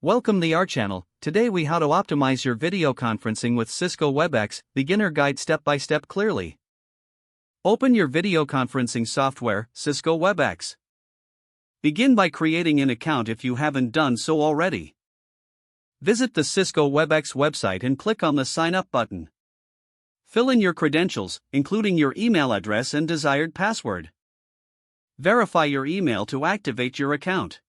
Welcome to our channel. Today we how to optimize your video conferencing with Cisco Webex, beginner guide step by step clearly. Open your video conferencing software, Cisco Webex. Begin by creating an account if you haven't done so already. Visit the Cisco Webex website and click on the Sign Up button. Fill in your credentials, including your email address and desired password. Verify your email to activate your account.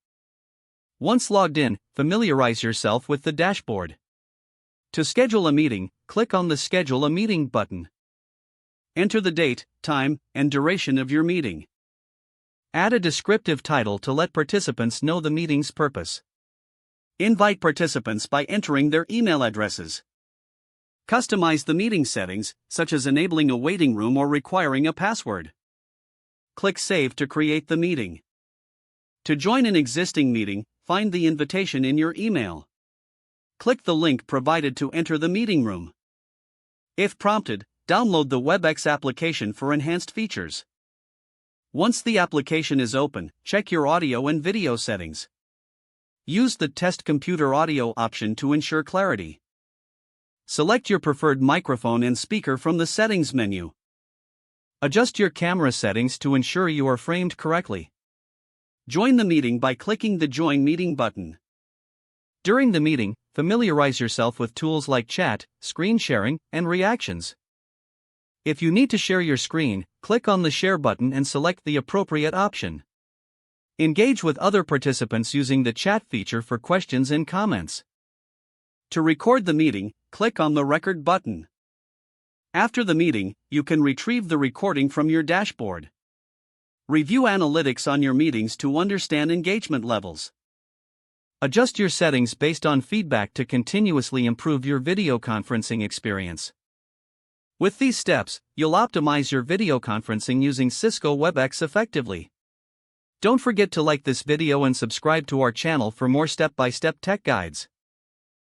Once logged in, familiarize yourself with the dashboard. To schedule a meeting, click on the Schedule a Meeting button. Enter the date, time, and duration of your meeting. Add a descriptive title to let participants know the meeting's purpose. Invite participants by entering their email addresses. Customize the meeting settings, such as enabling a waiting room or requiring a password. Click Save to create the meeting. To join an existing meeting, find the invitation in your email. Click the link provided to enter the meeting room. If prompted, download the Webex application for enhanced features. Once the application is open, check your audio and video settings. Use the Test Computer Audio option to ensure clarity. Select your preferred microphone and speaker from the Settings menu. Adjust your camera settings to ensure you are framed correctly. Join the meeting by clicking the Join Meeting button. During the meeting, familiarize yourself with tools like chat, screen sharing, and reactions. If you need to share your screen, click on the Share button and select the appropriate option. Engage with other participants using the chat feature for questions and comments. To record the meeting, click on the Record button. After the meeting, you can retrieve the recording from your dashboard. Review analytics on your meetings to understand engagement levels. Adjust your settings based on feedback to continuously improve your video conferencing experience. With these steps, you'll optimize your video conferencing using Cisco Webex effectively. Don't forget to like this video and subscribe to our channel for more step-by-step tech guides.